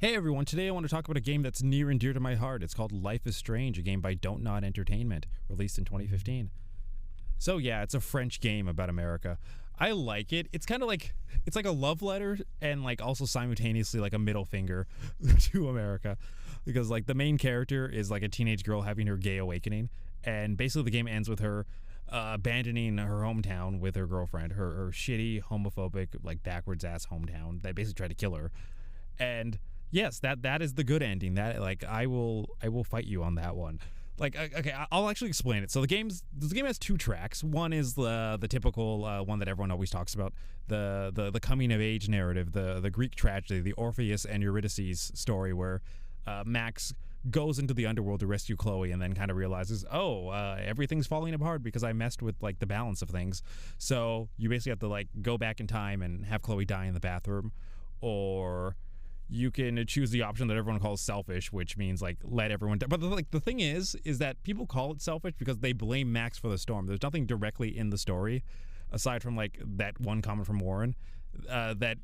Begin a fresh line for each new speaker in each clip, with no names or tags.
Hey everyone, today I want to talk about a game that's near and dear to my heart. It's called Life is Strange, a game by Don't Nod Entertainment, released in 2015. So yeah, it's a French game about America. I like it. It's kind of like, it's like a love letter and like also simultaneously like a middle finger to America. Because like the main character is like a teenage girl having her gay awakening, and basically the game ends with her abandoning her hometown with her girlfriend, her shitty, homophobic, like backwards ass hometown that basically tried to kill her. And yes, that is the good ending. That like I will fight you on that one. Like okay, I'll actually explain it. So the game has two tracks. One is the typical one that everyone always talks about, the coming of age narrative, the Greek tragedy, the Orpheus and Eurydice story, where Max goes into the underworld to rescue Chloe and then kind of realizes, everything's falling apart because I messed with like the balance of things. So you basically have to like go back in time and have Chloe die in the bathroom, or you can choose the option that everyone calls selfish, which means like let everyone die. But the thing is that people call it selfish because they blame Max for the storm. There's nothing directly in the story aside from like that one comment from Warren that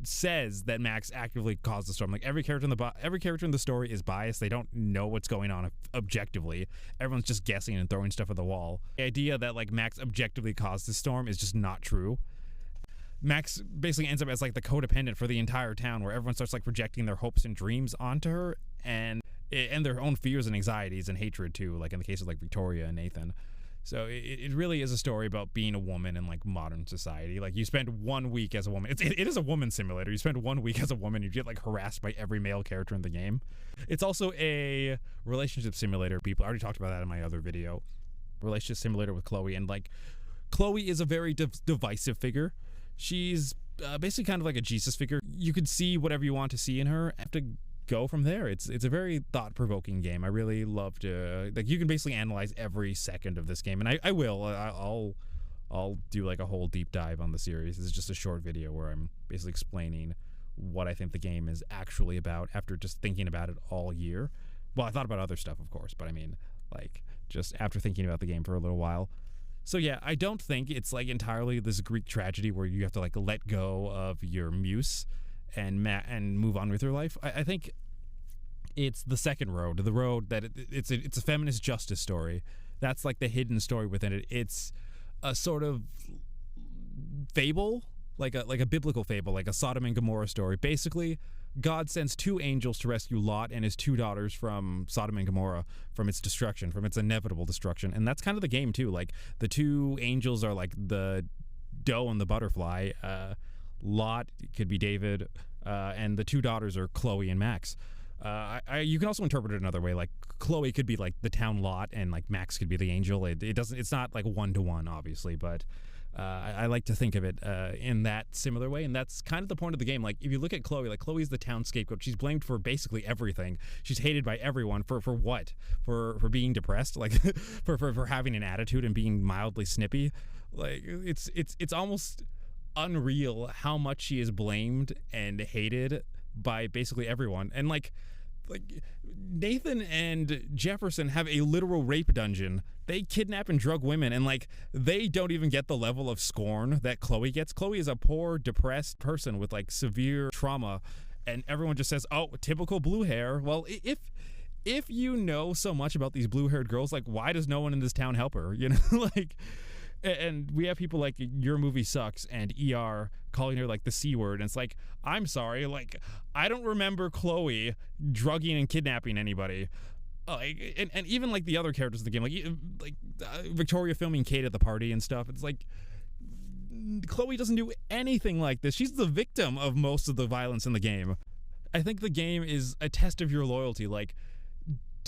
says that Max actively caused the storm. Like every character in the story is biased. They don't know what's going on objectively. Everyone's just guessing and throwing stuff at the wall. The idea that like Max objectively caused the storm is just not true. Max basically ends up as like the codependent for the entire town, where everyone starts like projecting their hopes and dreams onto her, and their own fears and anxieties and hatred too, like in the case of like Victoria and Nathan. So it really is a story about being a woman in like modern society. Like you spend 1 week as a woman. It is a woman simulator. You spend 1 week as a woman, you get like harassed by every male character in the game. It's also a relationship simulator. I already talked about that in my other video. Relationship simulator with Chloe, and like Chloe is a very divisive figure. She's basically kind of like a Jesus figure. You could see whatever you want to see in her. Have to go from there. It's a very thought-provoking game. I really love to like. You can basically analyze every second of this game, and I will. I'll do like a whole deep dive on the series. This is just a short video where I'm basically explaining what I think the game is actually about after just thinking about it all year. Well, I thought about other stuff, of course, but I mean, like, just after thinking about the game for a little while. So yeah, I don't think it's like entirely this Greek tragedy where you have to like let go of your muse and move on with your life. I think it's the second road, the road that it's a feminist justice story. That's like the hidden story within it. It's a sort of fable, like a biblical fable, like a Sodom and Gomorrah story. Basically, God sends two angels to rescue Lot and his two daughters from Sodom and Gomorrah, from its destruction, from its inevitable destruction. And that's kind of the game too. Like the two angels are like the doe and the butterfly. Lot could be David, and the two daughters are Chloe and Max. You can also interpret it another way. Like Chloe could be like the town Lot, and like Max could be the angel. It's not like 1-to-1, obviously, but I like to think of it in that similar way, and that's kind of the point of the game. Like if you look at Chloe, like Chloe's the town scapegoat. She's blamed for basically everything. She's hated by everyone for what? For being depressed, like for having an attitude and being mildly snippy. Like it's almost unreal how much she is blamed and hated by basically everyone. And like Nathan and Jefferson have a literal rape dungeon. They kidnap and drug women, and like they don't even get the level of scorn that Chloe gets. Chloe is a poor, depressed person with like severe trauma, and everyone just says, "Oh, typical blue hair." Well, if you know so much about these blue-haired girls, like why does no one in this town help her? You know, like. And we have people like Your Movie Sucks and ER calling her like the C word. And it's like, I'm sorry, like I don't remember Chloe drugging and kidnapping anybody. And even like the other characters in the game, like Victoria filming Kate at the party and stuff. It's like Chloe doesn't do anything like this. She's the victim of most of the violence in the game. I think the game is a test of your loyalty. Like,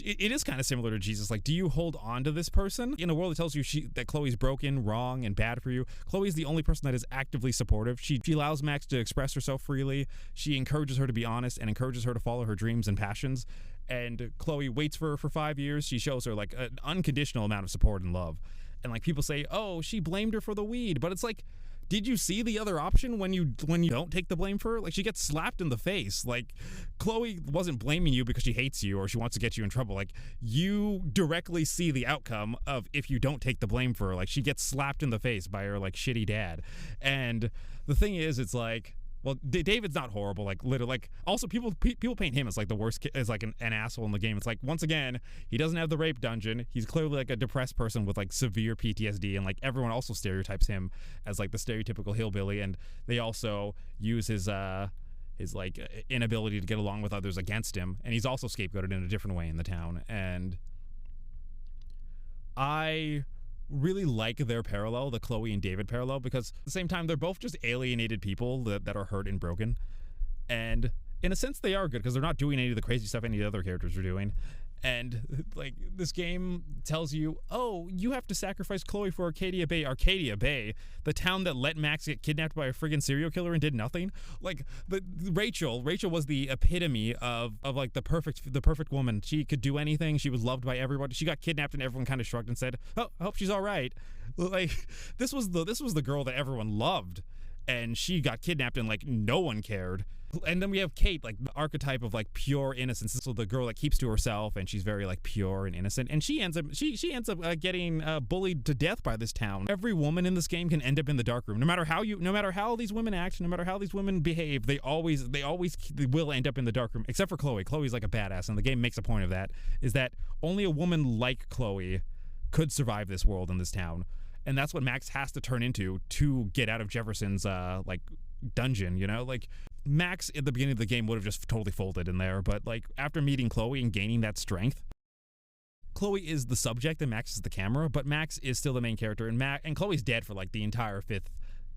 it is kind of similar to Jesus. Like, do you hold on to this person in a world that tells you that Chloe's broken, wrong, and bad for you? Chloe's the only person that is actively supportive. She allows Max to express herself freely. She encourages her to be honest and encourages her to follow her dreams and passions. And Chloe waits for her for 5 years. She shows her like an unconditional amount of support and love. And like people say, oh, she blamed her for the weed, but it's like, did you see the other option when you don't take the blame for her? Like, she gets slapped in the face. Like, Chloe wasn't blaming you because she hates you or she wants to get you in trouble. Like, you directly see the outcome of if you don't take the blame for her. Like, she gets slapped in the face by her, like, shitty dad. And the thing is, it's like, Well, David's not horrible. Like literally, like also people paint him as like the worst, as like an asshole in the game. It's like once again he doesn't have the rape dungeon. He's clearly like a depressed person with like severe PTSD, and like everyone also stereotypes him as like the stereotypical hillbilly. And they also use his like inability to get along with others against him, and he's also scapegoated in a different way in the town. And I really like their parallel, the Chloe and David parallel, because at the same time they're both just alienated people that are hurt and broken, and in a sense they are good because they're not doing any of the crazy stuff any of the other characters are doing. And like this game tells you, oh, you have to sacrifice Chloe for Arcadia Bay, the town that let Max get kidnapped by a friggin' serial killer and did nothing. Like Rachel was the epitome of like the perfect woman. She could do anything. She was loved by everybody. She got kidnapped and everyone kind of shrugged and said, oh, I hope she's all right. Like this was the girl that everyone loved, and she got kidnapped and like no one cared. And then we have Kate, like the archetype of like pure innocence. So the girl that keeps to herself, and she's very like pure and innocent. And she ends up getting bullied to death by this town. Every woman in this game can end up in the dark room. No matter how these women act, no matter how these women behave, they will end up in the dark room. Except for Chloe. Chloe's like a badass, and the game makes a point of that. Is that only a woman like Chloe could survive this world in this town, and that's what Max has to turn into to get out of Jefferson's like dungeon. You know, like. Max at the beginning of the game would have just totally folded in there, but like after meeting Chloe and gaining that strength, Chloe is the subject and Max is the camera, but Max is still the main character, and Chloe's dead for like the entire 5th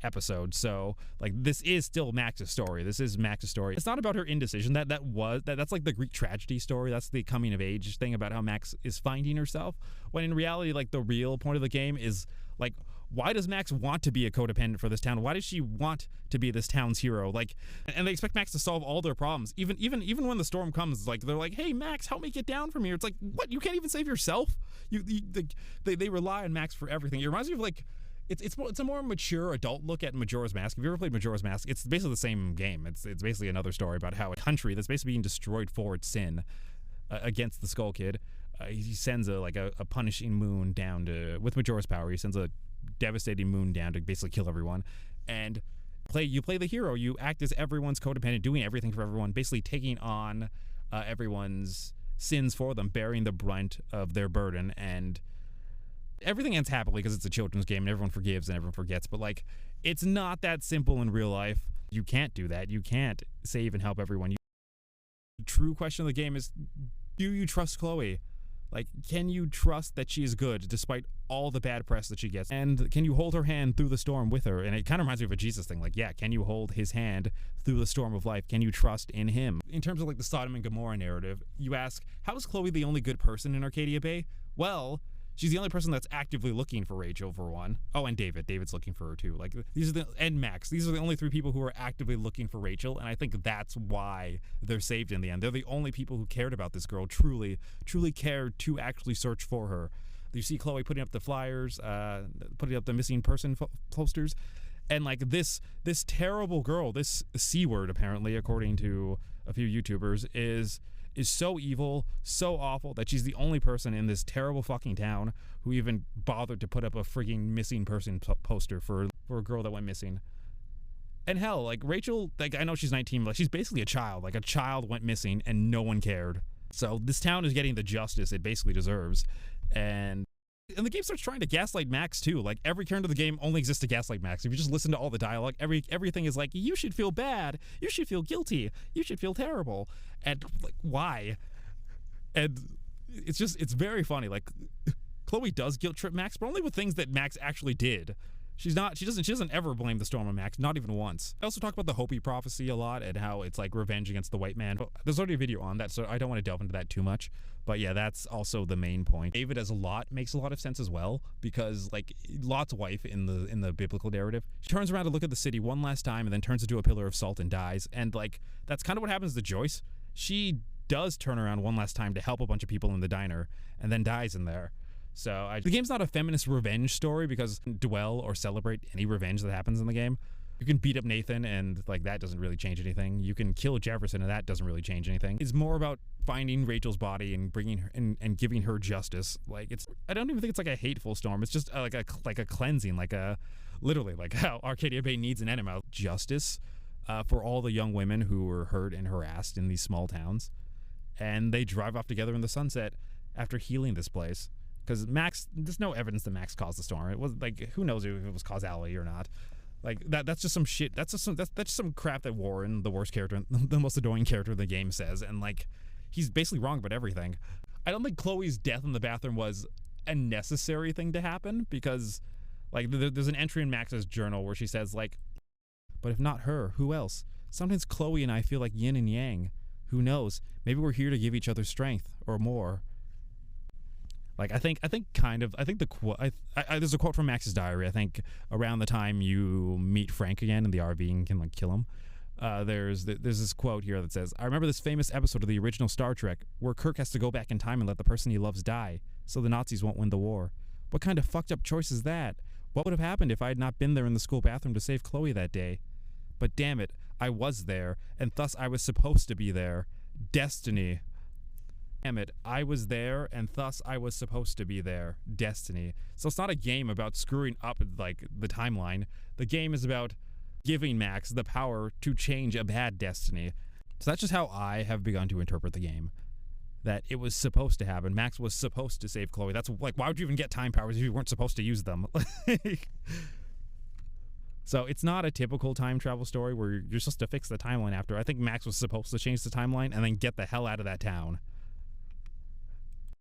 episode. So like this is still Max's story. This is Max's story. It's not about her indecision. That's like the Greek tragedy story. That's the coming of age thing about how Max is finding herself. When in reality, like the real point of the game is like, why does Max want to be a codependent for this town? Why does she want to be this town's hero? Like, and they expect Max to solve all their problems. Even when the storm comes, like they're like, "Hey, Max, help me get down from here." It's like, what? You can't even save yourself? They rely on Max for everything. It reminds me of like, it's a more mature adult look at Majora's Mask. If you ever played Majora's Mask, it's basically the same game. It's basically another story about how a country that's basically being destroyed for its sin against the Skull Kid. He sends a punishing moon down with Majora's power. He sends a devastating moon down to basically kill everyone, and you play the hero. You act as everyone's codependent, doing everything for everyone, basically taking on everyone's sins for them, bearing the brunt of their burden, and everything ends happily because it's a children's game and everyone forgives and everyone forgets. But like, it's not that simple in real life. You can't do that. You can't save and help everyone. The true question of the game is, do you trust Chloe? Like, can you trust that she is good despite all the bad press that she gets? And can you hold her hand through the storm with her? And it kind of reminds me of a Jesus thing. Like, yeah, can you hold his hand through the storm of life? Can you trust in him? In terms of like the Sodom and Gomorrah narrative, you ask, how is Chloe the only good person in Arcadia Bay? Well, she's the only person that's actively looking for Rachel, for one. Oh, and David. David's looking for her too. Like, and Max. These are the only 3 people who are actively looking for Rachel, and I think that's why they're saved in the end. They're the only people who cared about this girl, truly cared to actually search for her. You see Chloe putting up the flyers, putting up the missing person posters, and like this terrible girl, this C word apparently, according to a few YouTubers, is so evil, so awful that she's the only person in this terrible fucking town who even bothered to put up a frigging missing person poster for a girl that went missing. And hell, like Rachel, like I know she's 19, but like, she's basically a child. Like a child went missing and no one cared. So this town is getting the justice it basically deserves. And the game starts trying to gaslight Max too. Like every character of the game only exists to gaslight Max. If you just listen to all the dialogue, everything is like, you should feel bad, you should feel guilty, you should feel terrible. And like, why? And it's very funny. Like Chloe does guilt trip Max, but only with things that Max actually did. She doesn't ever blame the storm on Max, not even once. I also talk about the Hopi prophecy a lot and how it's like revenge against the white man. But there's already a video on that, so I don't want to delve into that too much. But yeah, that's also the main point. David as Lot makes a lot of sense as well, because like Lot's wife in the biblical narrative, she turns around to look at the city one last time and then turns into a pillar of salt and dies. And like that's kind of what happens to Joyce. She does turn around one last time to help a bunch of people in the diner and then dies in there. So the game's not a feminist revenge story because you can dwell or celebrate any revenge that happens in the game. You can beat up Nathan and like that doesn't really change anything. You can kill Jefferson and that doesn't really change anything. It's more about finding Rachel's body and bringing her and giving her justice. Like I don't even think it's like a hateful storm. It's just like a cleansing, literally like how Arcadia Bay needs an enema. Justice for all the young women who were hurt and harassed in these small towns. And they drive off together in the sunset after healing this place. Because Max, there's no evidence that Max caused the storm. It was like, who knows if it was causality or not. Like that's just some shit. That's just some crap that Warren, the worst character, the most annoying character in the game, says. And like, he's basically wrong about everything. I don't think Chloe's death in the bathroom was a necessary thing to happen, because like there's an entry in Max's journal where she says like, but if not her, who else? Sometimes Chloe and I feel like yin and yang. Who knows? Maybe we're here to give each other strength or more. Like I think the quote. There's a quote from Max's diary. I think around the time you meet Frank again in the RV and can like kill him. There's this quote here that says, "I remember this famous episode of the original Star Trek where Kirk has to go back in time and let the person he loves die, so the Nazis won't win the war. What kind of fucked up choice is that? What would have happened if I had not been there in the school bathroom to save Chloe that day? But damn it, I was there, and thus I was supposed to be there. Destiny. Damn it, I was there, and thus I was supposed to be there. Destiny." So it's not a game about screwing up like the timeline. The game is about giving Max the power to change a bad destiny. So that's just how I have begun to interpret the game. That it was supposed to happen. Max was supposed to save Chloe. That's like, why would you even get time powers if you weren't supposed to use them? So it's not a typical time travel story where you're supposed to fix the timeline after. I think Max was supposed to change the timeline and then get the hell out of that town.